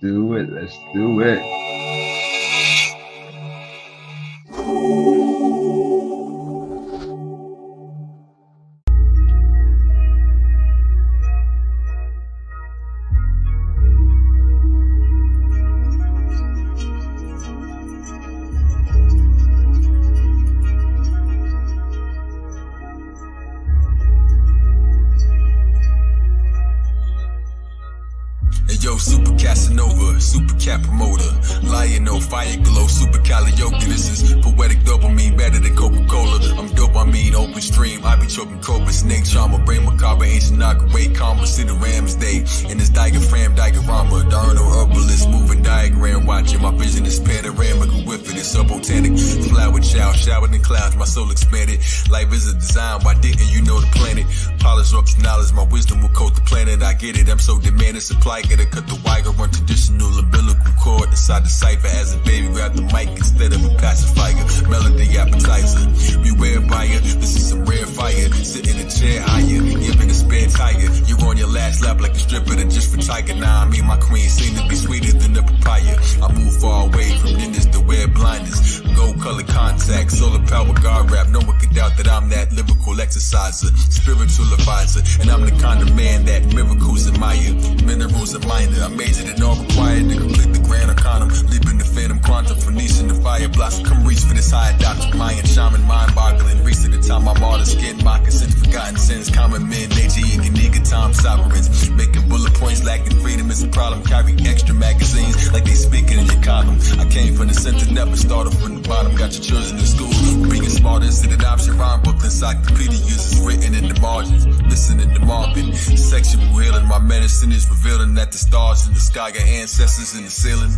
do it. Let's do it. Yo, super Casanova, super cat promoter, lion, no fire glow, super karaoke. This is poetic dopamine, better than Coca-Cola. I'm dopamine, open stream. I be choking cobra, snake charmer, brain macabre, ancient knockaway, karma, see the Rams Day. In this diaphragm, diorama, diurnal herbalist, moving diagram, watching my vision is panoramic with it. It's subbotanic, flower child, showered in clouds, my soul expanded. Life is a design, why didn't you know the planet? Polish up to knowledge, my wisdom will coat the planet. I get it, I'm so demanding, supply, gotta cut the wire, run traditional umbilical cord inside the cipher. As a baby, grab the mic instead of a pacifier. Melody appetizer, beware buyer, this is some rare fire. Sit in a chair higher, giving a spare tire. You're on your last lap like a stripper that just retired. Now I mean my queen seem to be sweeter than the papaya. I move far away from ninjas to wear blinders. Gold color contacts, solar power, guard rap. No one can doubt that I'm that lyrical exerciser, spiritual advisor, and I'm the kind of man that miracles admire. Minerals are minor, I majored in all required to complete the grand arcanum. Leaping the phantom quantum, Phoenician, the fire blossom. Come reach for this higher doctrine, Mayan shaman, mind boggling. Reach to the time I'm all the skin, moccasins, forgotten sins. Common men, nature, Ega, Tom sovereigns. Making bullet points, lacking freedom is a problem. Carry extra magazines like they speaking in your column. I came from the center, never started from the bottom. Got your children in school, being smart is an option. Rhyme book encyclopedias is written in the margins. Listening to Marvin, sexual healing. My medicine is revealing that the stars in the sky got ancestors in the ceiling.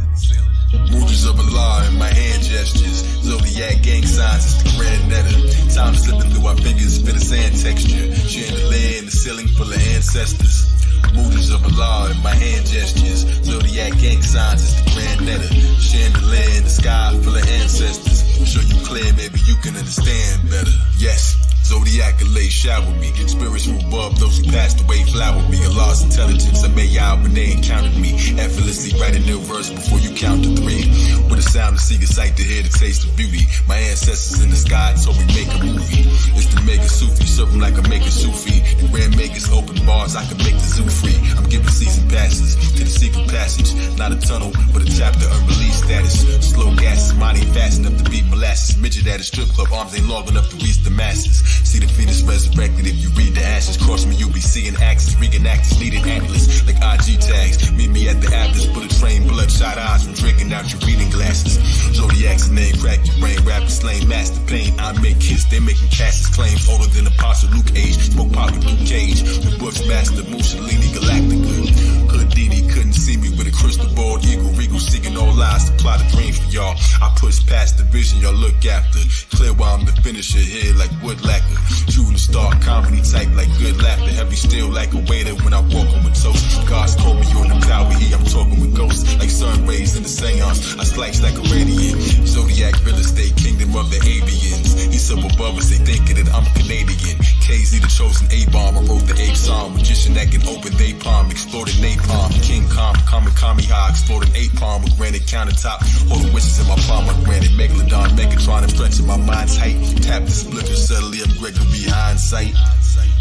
Moods of Allah in my hand gestures. Zodiac gang signs, it's the grand netta. Time slipping through our fingers, fit a sand texture. Chandelier in the ceiling full of ancestors. Moods of Allah in my hand gestures. Zodiac gang signs, it's the grand netta. Chandelier in the sky full of ancestors. Show you clear, maybe you can understand better. Yes. Zodiac lay shower me. Spirits from above, those who passed away flower me. A lost intelligence, I may out when they encountered me. Effortlessly writing new verse before you count to three. With a sound to see, the sight to hear, the taste of beauty. My ancestors in the sky told me make a movie. It's the mega Sufi, something like a mega Sufi. The grand makers open bars, I can make the zoo free. I'm giving season passes to the secret passage. Not a tunnel, but a chapter unreleased status. Slow gases, mine ain't fast enough to beat molasses. Midget at a strip club, arms ain't long enough to reach the masses. See the phoenix resurrected if you read the ashes. Cross me, you'll be seeing axes. Reenactors needed atlas like IG tags. Meet me at the Atlas, bullet train, bloodshot eyes from drinking out your reading glasses. Zodiac's name, crack your brain, rappers slain, master pain. I make hits, they making Cassius claims older than Apostle Luke age. Smoke pop with Luke Cage, the Bush master, Mussolini, Galactica. Houdini couldn't see me with a crystal ball, eagle, regal, seeking all lies to plot a dream for y'all. I push past the vision y'all look after. Clear while I'm the finisher here like wood lacquer. Shooting star comedy type like good laughter. Heavy still like a waiter when I walk on with toast. God's told me you're in the power here. I'm talking with ghosts like sun rays in the seance. I slice like a radiant. Zodiac real estate, kingdom of the avians. He's up above us, they thinking that I'm Canadian. KZ the chosen A-bomb. I wrote the ape song. Magician that can open they palm. Exploded napalm. King Kong, Kami high. Exploded ape palm with granite countertop. Holding wishes in my palm. I granted Megalodon, Megatron, and stretching my mind tight. Tap the splitter subtly. I'm Gregory hindsight.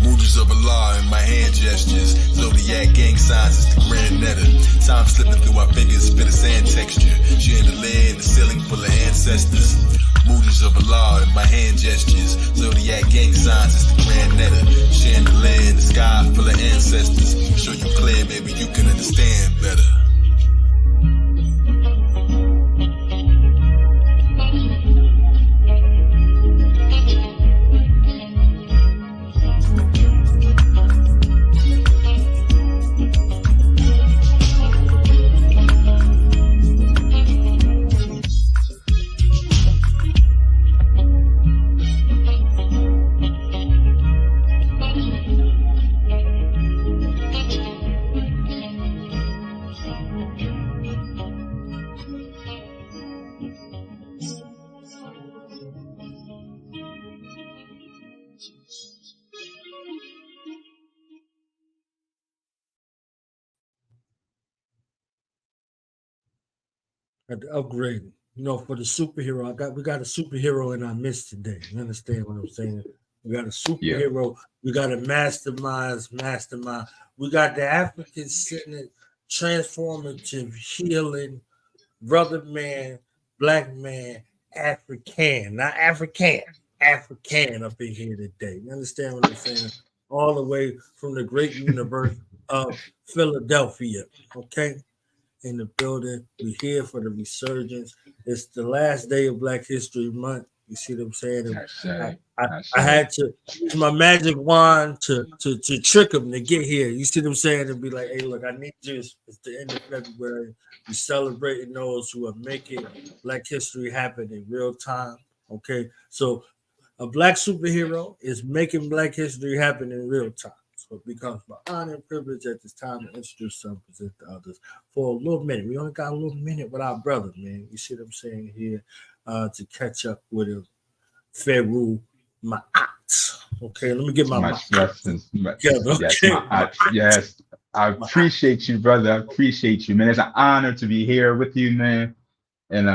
Moods of Allah in my hand gestures. Zodiac gang signs, it's the grand netta. Time slipping through our fingers, fit a sand texture. Chandelier in the ceiling full of ancestors. Moods of Allah in my hand gestures. Zodiac gang signs, it's the grand netta. Chandelier in the sky full of ancestors. Show you clear, maybe you can understand better. At the upgrade. For the superhero, we got a superhero in our midst today. You understand what I'm saying? We got a Yeah. superhero. We got a mastermind. We got the African-centered, transformative, healing, brother man, black man, African, not African up in here today. You understand what I'm saying? All the way from the great universe of Philadelphia. Okay, in the building. We're here for the resurgence. It's the last day of Black History Month. You see what I'm saying? And I I, say. I, I I say. had to use my magic wand to trick them to get here. You see what I'm saying? And be like, hey, look, I need you. It's the end of February. We're celebrating those who are making Black history happen in real time. Okay. So a black superhero is making black history happen in real time. So it becomes my honor and privilege at this time to introduce some, present to others for a little minute. We only got a little minute with our brother, man. You see what I'm saying here? To catch up with him. Farugh Ma'at. Okay, let me get my Much Ma'at blessings. together. Yes, Okay, yes. I Ma'at. appreciate you, brother. I appreciate you, man. It's an honor to be here with you, man. And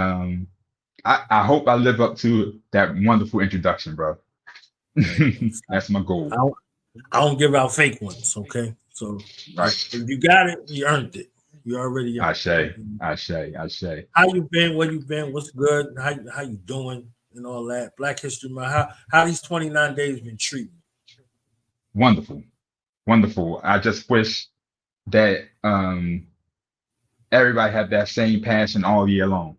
I hope I live up to that wonderful introduction, bro. That's my I goal. don't, I don't give out fake ones. Okay, so if Right. you got it, you earned it. You already earned Ashe, it. Ashe. How you been? Where you been? What's good? How you doing? And all that. Black History Month. How these 29 days been treating? Wonderful, wonderful. I just wish that everybody had that same passion all year long,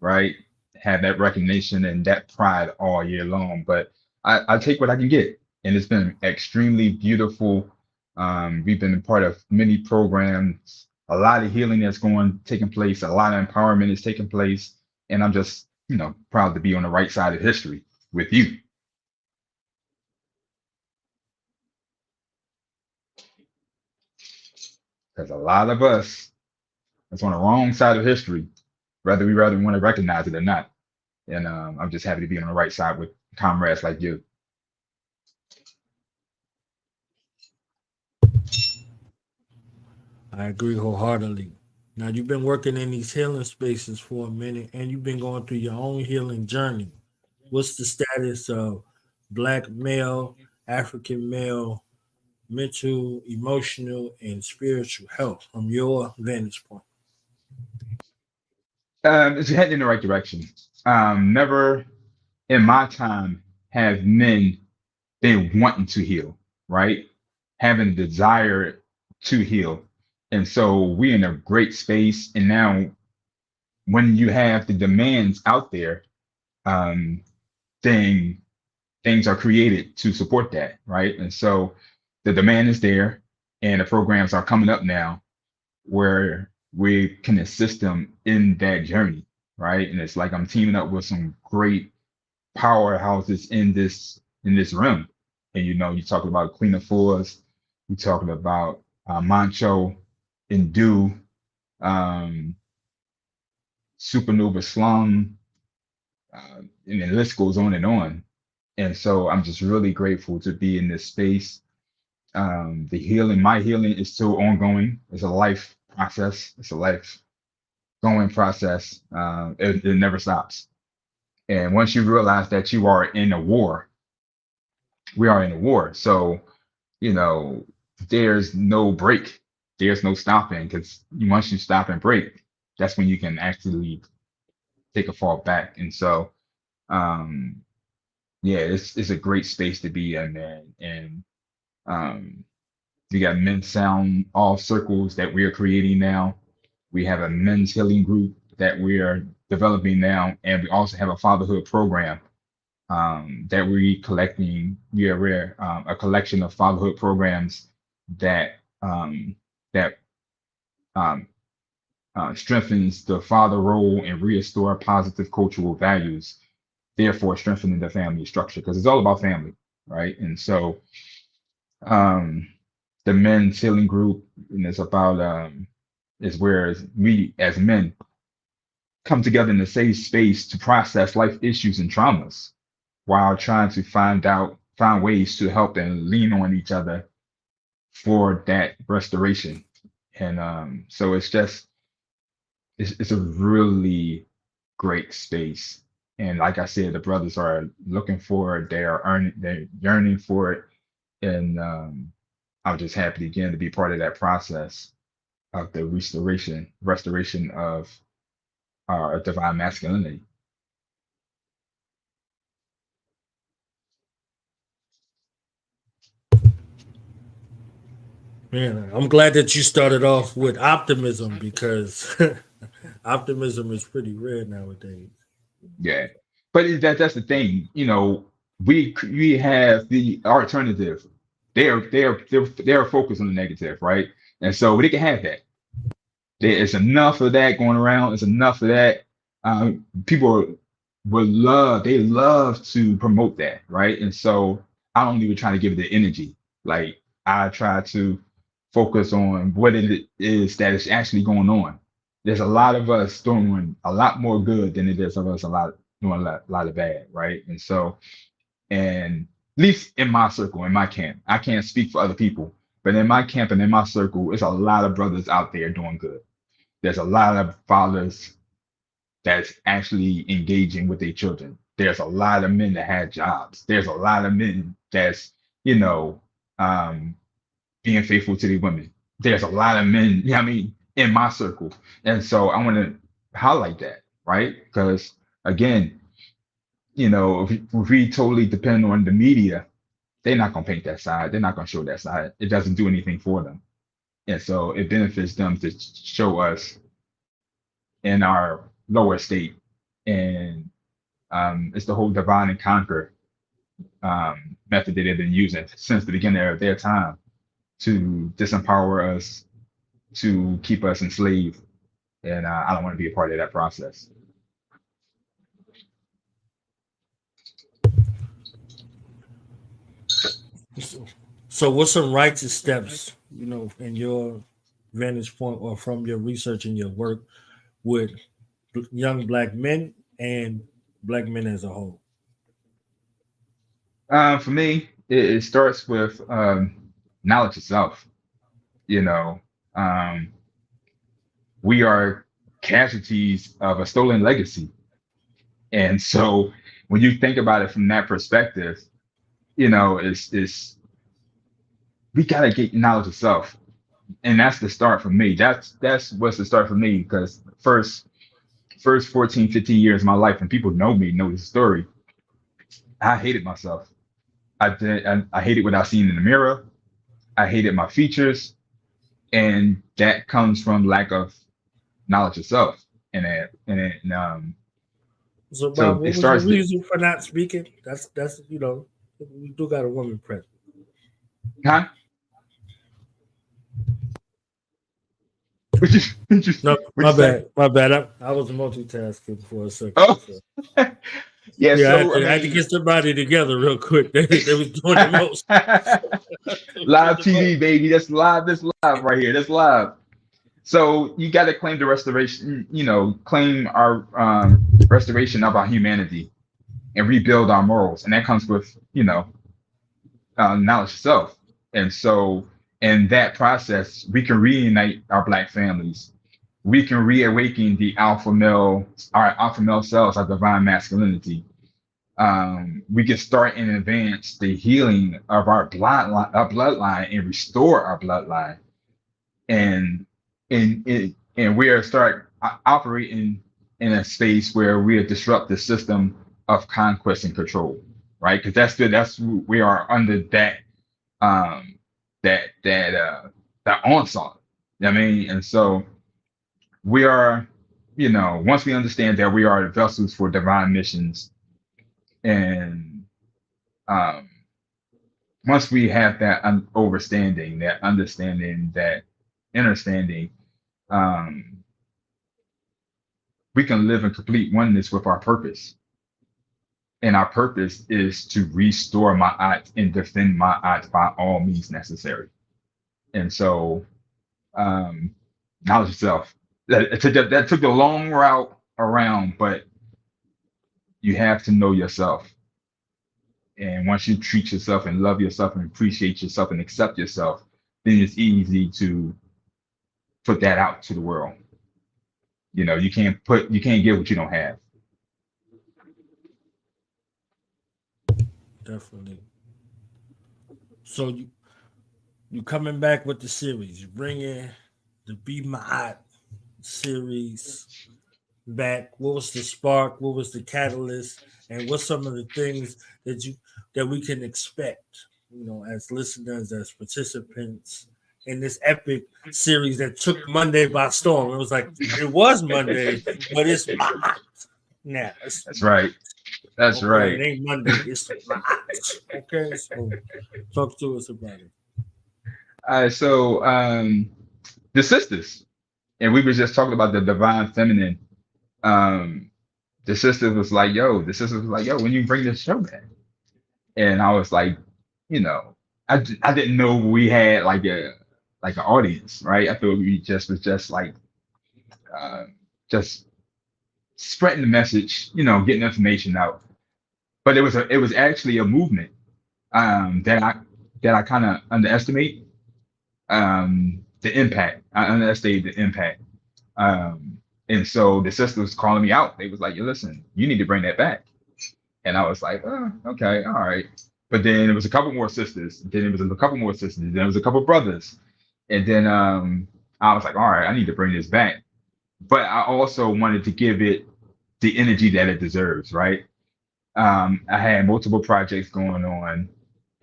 right? Have that recognition and that pride all year long. But I take what I can get, and it's been extremely beautiful. We've been a part of many programs, a lot of healing that's taking place, a lot of empowerment is taking place, and I'm just proud to be on the right side of history with you. Because a lot of us that's on the wrong side of history, whether we rather want to recognize it or not. And I'm just happy to be on the right side with comrades like you. I agree wholeheartedly. Now you've been working in these healing spaces for a minute, and you've been going through your own healing journey. What's the status of black male, African male, mental, emotional, and spiritual health from your vantage point? It's heading in the right direction. Never in my time have men been wanting to heal, right? Having a desire to heal. And so we're in a great space. And now when you have the demands out there, um, then things are created to support that, right? And so the demand is there, and the programs are coming up now where we can assist them in that journey, right? And it's like I'm teaming up with some great powerhouses in this room. And you talking about Cleaner Fours, you talking about Mancho, Indu, um, Supernova Slum, and the list goes on and on. And so I'm just really grateful to be in this space. My healing is still ongoing. It's a life process. It's a life going process. It never stops. And once you realize that you are in a war, we are in a war. So, you know, there's no break. There's no stopping because once you stop and break, that's when you can actually take a fall back. And so, um, yeah, it's a great space to be in, man. And um, we got men's sound all circles that we are creating now. We have a men's healing group that we are developing now, and we also have a fatherhood program that we're a collection of fatherhood programs that that um, strengthens the father role and restore positive cultural values, therefore strengthening the family structure because it's all about family, right? And so um, the men's healing group, and it's about is where we as men come together in a safe space to process life issues and traumas while trying to find ways to help and lean on each other for that restoration. And so it's just it's a really great space. And like I said, the brothers are looking for it. They're yearning for it. And I'm just happy again to be part of that process of the restoration of our divine masculinity. Man, I'm glad that you started off with optimism because optimism is pretty rare nowadays. Yeah, but that's the thing. We have the alternative. They're focused on the negative, right? And so they can have that. There's enough of that going around. There's enough of that. People they love to promote that, right? And so I don't even try to give it the energy. Like I try to focus on what it is that is actually going on. There's a lot of us doing a lot more good than it is of us doing a lot of bad, right? And so, and at least in my circle, in my camp, I can't speak for other people, but in my camp and in my circle, it's a lot of brothers out there doing good. There's a lot of fathers that's actually engaging with their children. There's a lot of men that have jobs. There's a lot of men that's, you know, um, being faithful to their women. There's a lot of men, I mean, in my circle. And so I want to highlight that, right? Because again, if we totally depend on the media, they're not going to paint that side. They're not going to show that side. It doesn't do anything for them. And so it benefits them to show us in our lower state. And it's the whole divide and conquer method that they've been using since the beginning of their time to disempower us, to keep us enslaved. And I don't want to be a part of that process. So, what's some righteous steps, in your vantage point or from your research and your work with young black men and black men as a whole? For me, it starts with knowledge itself. You know, um, we are casualties of a stolen legacy. And so when you think about it from that perspective, it's we gotta get knowledge of self. And that's the start for me. That's what's the start for me because first 14, 15 years of my life, and people know the story, I hated myself. I hated what I seen in the mirror. I hated my features, and that comes from lack of knowledge of self. So, Bob, So it what was your starts. reason for not speaking? That's we do got a woman present. Huh? What you, No, what you say? my bad. I was multitasking for a second. Oh, So. yeah. Yeah, So I had to get somebody together real quick. They was doing the most. live TV, baby. That's live. That's live right here. That's live. So you got to claim the restoration. Claim our restoration of our humanity and rebuild our morals, and that comes with knowledge itself. And so in that process, we can reunite our black families. We can reawaken our alpha male selves, our divine masculinity. We can start and advance the healing of our bloodline and restore our bloodline. And we are start operating in a space where we disrupt the system of conquest and control, right? Because we are under that that onslaught. I mean, and so we are, once we understand that we are vessels for divine missions, and um, once we have that understanding, that understanding, um, we can live in complete oneness with our purpose. And our purpose is to restore Ma'at and defend Ma'at by all means necessary. And so, knowledge itself. That took a long route around, but you have to know yourself. And once you treat yourself and love yourself and appreciate yourself and accept yourself, then it's easy to put that out to the world. You can't give what you don't have. Definitely. So you coming back with the series. You bringing the Be Ma'at series back. What was the spark? What was the catalyst? And what's some of the things that we can expect, as listeners, as participants in this epic series that took Monday by storm. It was like it was Monday, but it's Ma'at now. It's That's Ma'at. right. That's Okay, right. it ain't Monday. It's Ma'at. Okay, so talk to us about it. All right. So the sisters, and we were just talking about the divine feminine. Um, the sisters was like, yo, when you bring this show back, and I was like, you know, I didn't know we had like an audience, right? I thought we just was just like uh, just spreading the message, getting information out. But it was actually a movement that I kind of underestimate the impact. I underestimated the impact. And so the sister was calling me out. They was like, "You listen, you need to bring that back." And I was like, "Oh, okay, all right." But then it was a couple more sisters. Then it was a couple more sisters. Then it was a couple brothers. And then I was like, "All right, I need to bring this back." But I also wanted to give it the energy that it deserves, right? I had multiple projects going on,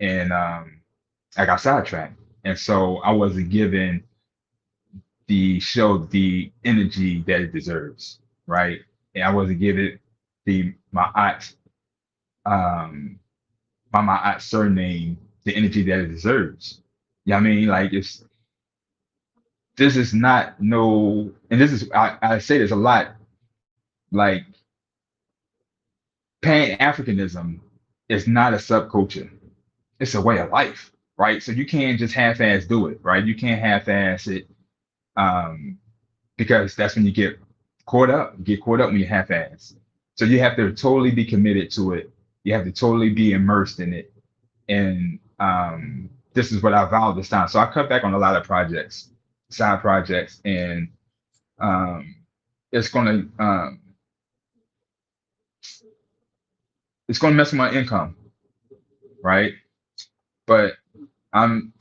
and I got sidetracked, and so I wasn't given the show the energy that it deserves, right? And I wasn't giving my aunt um my aunt surname the energy that it deserves. Yeah, I mean, like this is not no, and this is I say this a lot, like Pan Africanism is not a subculture. It's a way of life, right? So you can't just half-ass do it, right? You can't half-ass it, um, because that's when you get caught up. You get caught up when you half-ass. So you have to totally be committed to it. You have to totally be immersed in it. And this is what I vowed this time. So I cut back on a lot of projects, side projects, and um, it's gonna um, it's gonna mess with my income, right? But I'm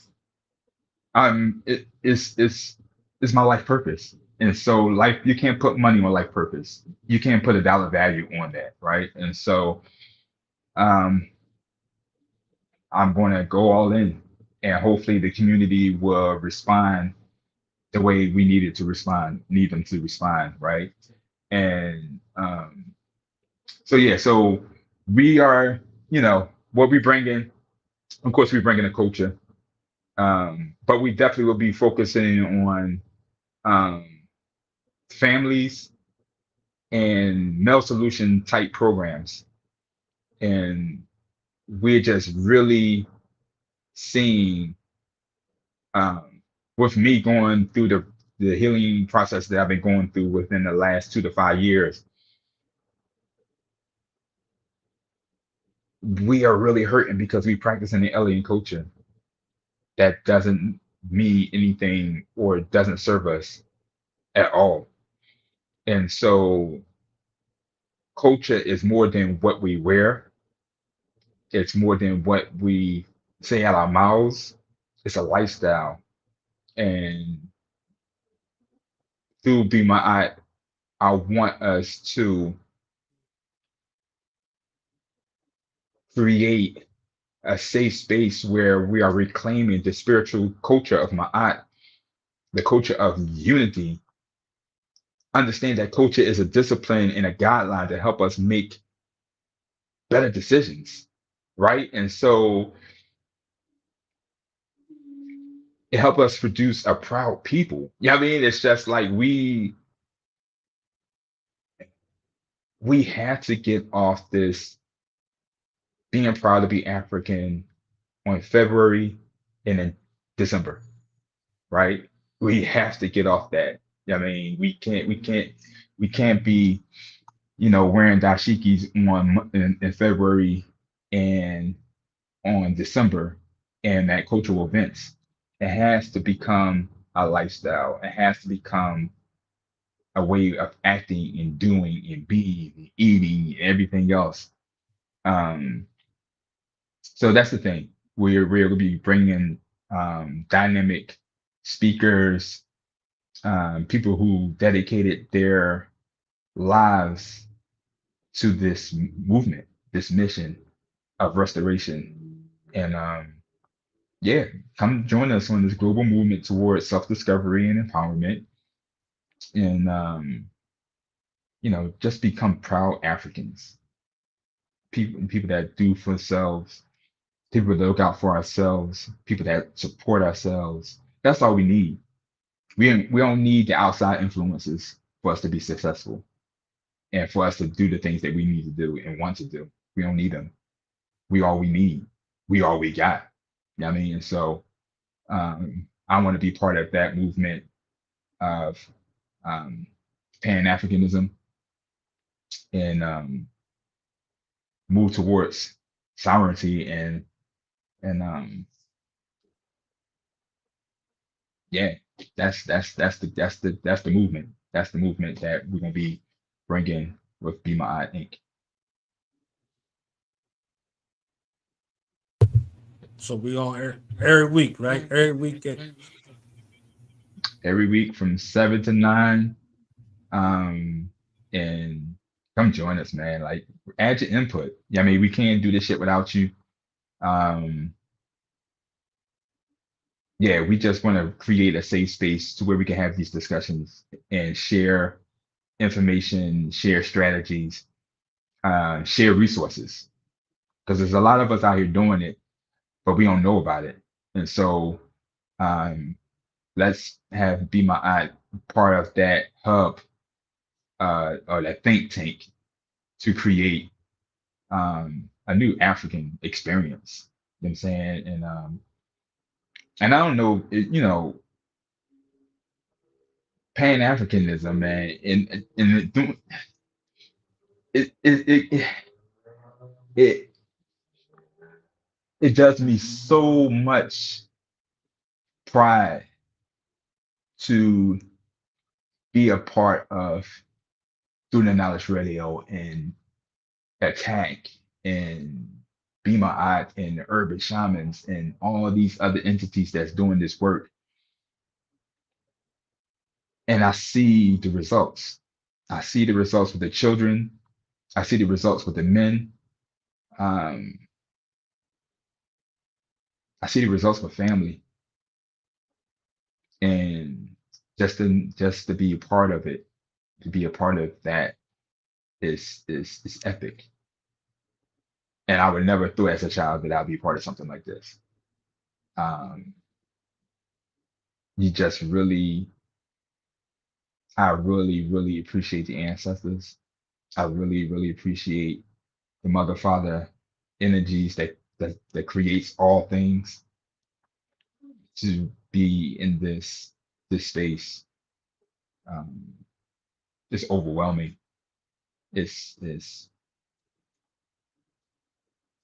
it's my life purpose. And so life, you can't put money on life purpose. You can't put a dollar value on that, right? And so um I'm gonna go all in, and hopefully the community will respond the way we need them to respond, right? And so yeah, so we are, what we bring in, of course we bring in a culture. But we definitely will be focusing on um, families and male solution type programs. And we're just really seeing, um, with me going through the healing process that I've been going through within the last 2 to 5 years, we are really hurting because we practice in the alien culture that doesn't mean anything or doesn't serve us at all. And so culture is more than what we wear. It's more than what we say out our mouths. It's a lifestyle. And through Be My Eye, I want us to create a safe space where we are reclaiming the spiritual culture of Ma'at, the culture of unity. Understand that culture is a discipline and a guideline to help us make better decisions, right? And so it helps us produce a proud people. Yeah, I mean, it's just like we have to get off this being proud to be African on February and in December, right? We have to get off that. I mean, we can't be, wearing dashikis in February and on December and at cultural events. It has to become a lifestyle. It has to become a way of acting and doing and being and eating and everything else. Um, so that's the thing. We're going to be bringing dynamic speakers, people who dedicated their lives to this movement, this mission of restoration. And yeah, come join us on this global movement towards self-discovery and empowerment. And just become proud Africans, people that do for themselves, people that look out for ourselves, people that support ourselves. That's all we need. We don't need the outside influences for us to be successful and for us to do the things that we need to do and want to do. We don't need them. We all we need. We all we got. You know what I mean? And so I want to be part of that movement of um, Pan-Africanism and move towards sovereignty and yeah, that's the movement. That's the movement that we're gonna be bringing with Be My Eye Inc. So we on every week, right? Every week. Every week from 7 to 9. And come join us, man. Like add your input. Yeah, I mean, we can't do this shit without you. Um, yeah, we just want to create a safe space to where we can have these discussions and share information, share strategies, share resources. Because there's a lot of us out here doing it, but we don't know about it. And so um, let's have Be My Eye part of that hub or that think tank to create a new African experience. You know what I'm saying? And I don't know, Pan Africanism, man, and it it it it it, it does me so much pride to be a part of Student Knowledge Radio and ATAC and Be My Eye and Urban Shamans and all of these other entities that's doing this work. And I see the results. I see the results with the children. I see the results with the men. Um, I see the results with family. And just to be a part of it, to be a part of that is epic. And I would never thought as a child that I'd be part of something like this. Um, you just really, I really, really appreciate the ancestors. I really, really appreciate the mother father energies that creates all things to be in this space. Um, it's overwhelming. It's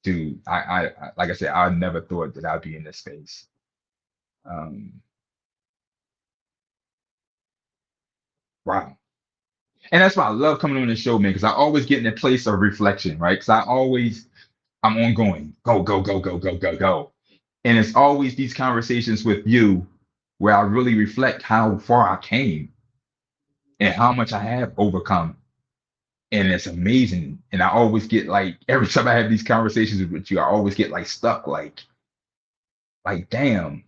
dude. Like I said, I never thought that I'd be in this space. Um, wow. And that's why I love coming on the show, man, because I always get in a place of reflection, right? Because I'm ongoing, go, go, go, go, go, go, go. And it's always these conversations with you where I really reflect how far I came and how much I have overcome. And it's amazing. And I always get like, every time I have these conversations with you, I always get like stuck, like, damn,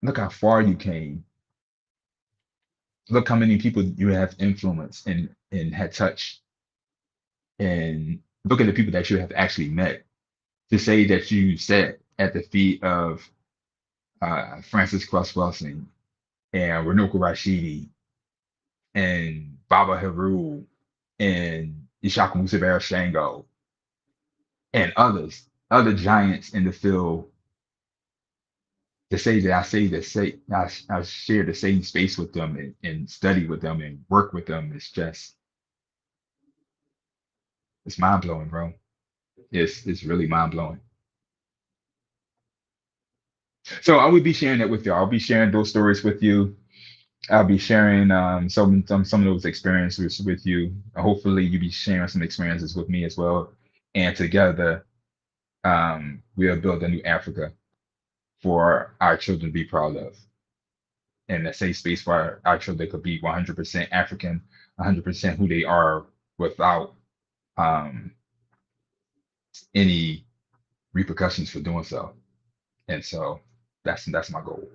look how far you came. Look how many people you have influenced and had touched. And look at the people that you have actually met. To say that you sat at the feet of Francis Cress Welsing and Renuka Rashidi and Baba Haru and Ishaka Musabera Shango and other giants in the field, to say that I share the same space with them and study with them and work with them, it's mind blowing, bro. It's really mind blowing. So I will be sharing that with you. I'll be sharing those stories with you. I'll be sharing some of those experiences with you. Hopefully, you'll be sharing some experiences with me as well. And together, we'll build a new Africa for our children to be proud of, and a safe space for our children could be 100% African, 100% who they are without um, any repercussions for doing so. And so that's my goal.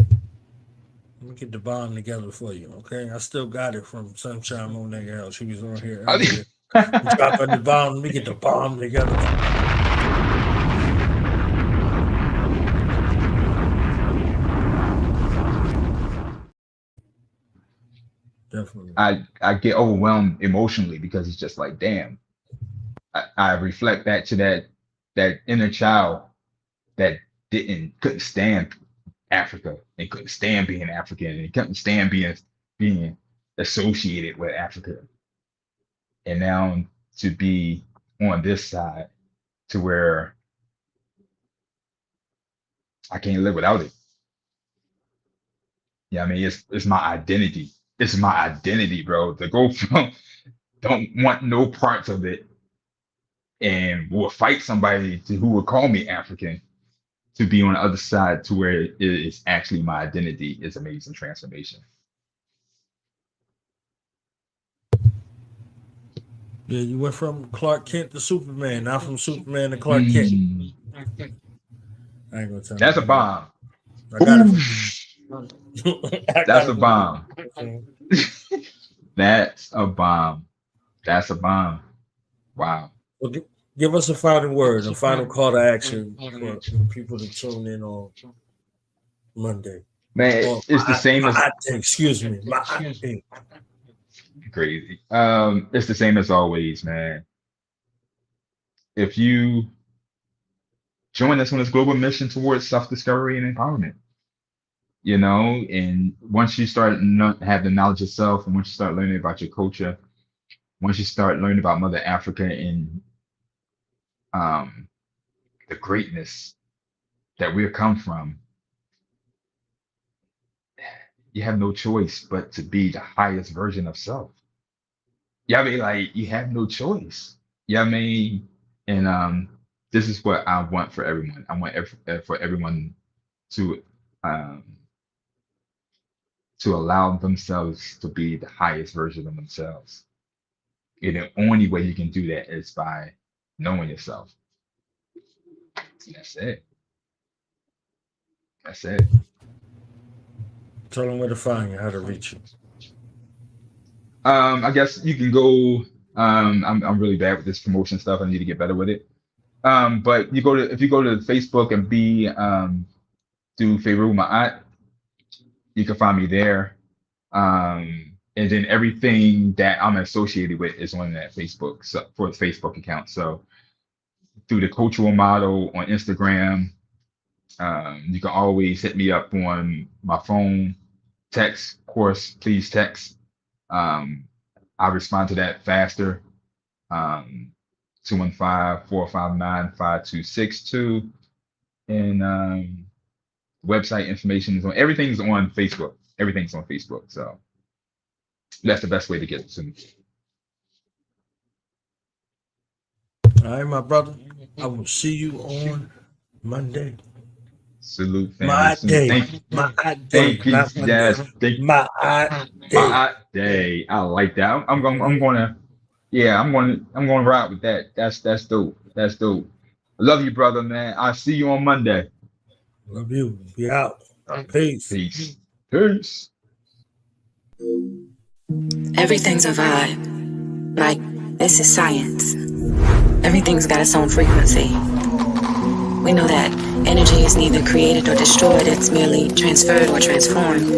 Let me get the bomb together for you, okay? I still got it from Sunshine Monet Girl. She was on here I earlier. think- Dropping the bomb. Let me get the bomb together. Definitely. I get overwhelmed emotionally because it's just like, damn. I reflect back to that inner child that couldn't stand Africa and couldn't stand being African and couldn't stand being associated with Africa. And now to be on this side to where I can't live without it. Yeah, I mean it's my identity. It's my identity, bro. To go from don't want no parts of it and will fight somebody who will call me African to be on the other side to where it is actually my identity is amazing transformation. Yeah, you went from Clark Kent to Superman, not from Superman to Clark Kent. I ain't gonna tell That's you. a bomb. I got it from That's a bomb. That's a bomb. That's a bomb. Wow. Well, give us a final word, a final call to action for people to tune in on Monday. Man, Or it's the same as excuse me. crazy. It's the same as always, man. If you join us on this global mission towards self-discovery and empowerment, you know, and once you start have the knowledge of self, and once you start learning about your culture, once you start learning about Mother Africa and the greatness that we've come from, you have no choice but to be the highest version of self. Yeah, I mean, like you have no choice. Yeah, I mean, and this is what I want for everyone. I want for everyone to allow themselves to be the highest version of themselves. And the only way you can do that is by knowing yourself. That's it. That's it. Tell them where to find you, how to reach you. I guess you can go. I'm really bad with this promotion stuff. I need to get better with it. But if you go to Facebook and do Farugh Ma'at, you can find me there. And then everything that I'm associated with is on that Facebook, so for the Facebook account. So through the cultural model on Instagram, you can always hit me up on my phone, text, of course, please text. I respond to that faster. 215-459-5262. And website information is on, everything's on Facebook. Everything's on Facebook. So that's the best way to get to me. All right, my brother. I will see you on Monday. Salute, family. My day. Thank you. My day. Thank you. Not Monday. Yes. Thank you. My day. My day. I like that. I'm gonna ride with that. That's dope. That's dope. I love you, brother, man. I'll see you on Monday. Love you. Be out. Peace. Peace. Peace. Everything's a vibe. Like, this is science. Everything's got its own frequency. We know that energy is neither created or destroyed, it's merely transferred or transformed.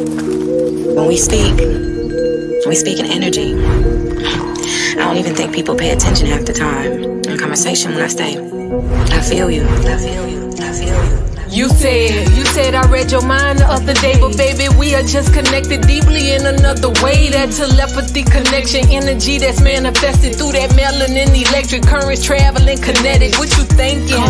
When we speak in energy. I don't even think people pay attention half the time in conversation when I say, I feel you, I feel you, I feel you. You said I read your mind the other day, but baby, we are just connected deeply in another way. That telepathy connection, energy that's manifested through that melanin, electric currents traveling kinetic. What you thinking?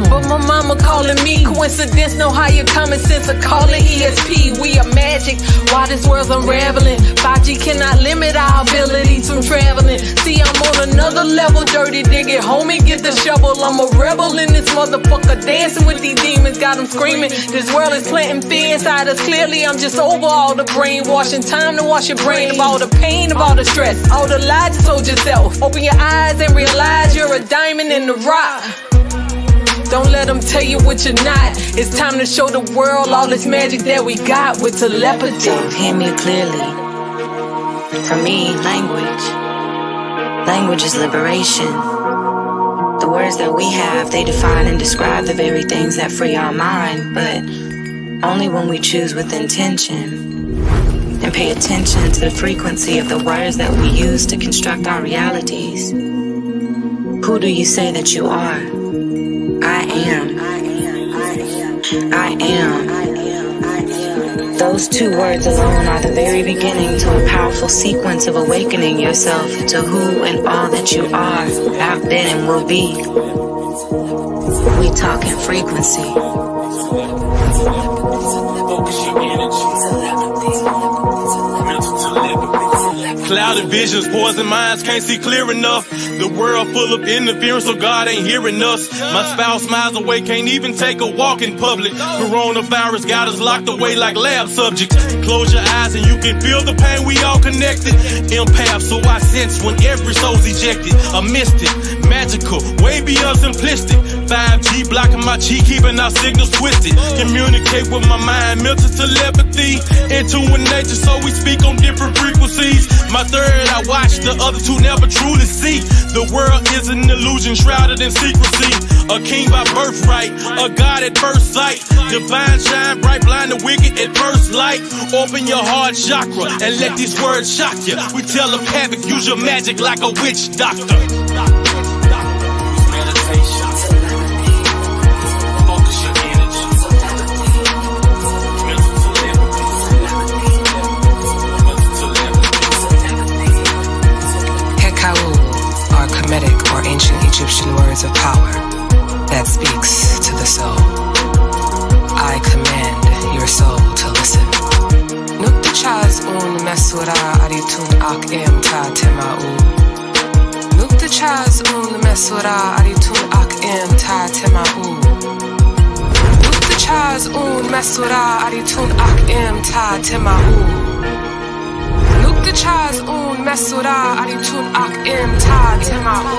But my mama calling me. Coincidence, no higher common sense of calling ESP. We are magic while this world's unraveling. 5G cannot limit our abilities from traveling. See, I'm on another level, dirty digging. Homie, get the shovel. I'm a rebel in this motherfucker, dancing with these demons. Got them screaming. This world is planting fear inside us. Clearly, I'm just over all the brainwashing. Time to wash your brain of all the pain, of all the stress, all the lies you told yourself. Open your eyes and realize you're a diamond in the rock. Don't let them tell you what you're not. It's time to show the world all this magic that we got with telepathy. So hear me clearly. For me, language is liberation. The words that we have, they define and describe the very things that free our mind, but only when we choose with intention and pay attention to the frequency of the words that we use to construct our realities. Who do you say that you are? I am. Those two words alone are the very beginning to a powerful sequence of awakening yourself to who and all that you are, have been, and will be. We talk in frequency. Clouded visions, poison minds, can't see clear enough. The world full of interference, so God ain't hearing us. My spouse miles away, can't even take a walk in public. Coronavirus got us locked away like lab subjects. Close your eyes and you can feel the pain, we all connected. Empath, so I sense when every soul's ejected. A mystic, magical, way beyond simplistic. 5G blocking my chi, keeping our signals twisted. Communicate with my mind, mental telepathy. Into nature, so we speak on different frequencies. My third, I watch, the other two never truly see. The world is an illusion shrouded in secrecy. A king by birthright, a god at first sight. Divine shine bright, blind the wicked at first light. Open your heart chakra and let these words shock you. We tell them havoc, use your magic like a witch doctor. Or ancient Egyptian words of power that speaks to the soul. I command your soul to listen. Nuktachaz un mesura aritun ak em ta tema'u. Nuktachaz un mesura aritun ak em ta tema'u. Nuktachaz un mesura aritun ak em ta tema'u. Nuktachaz un mesura aritun ak em ta tema'u.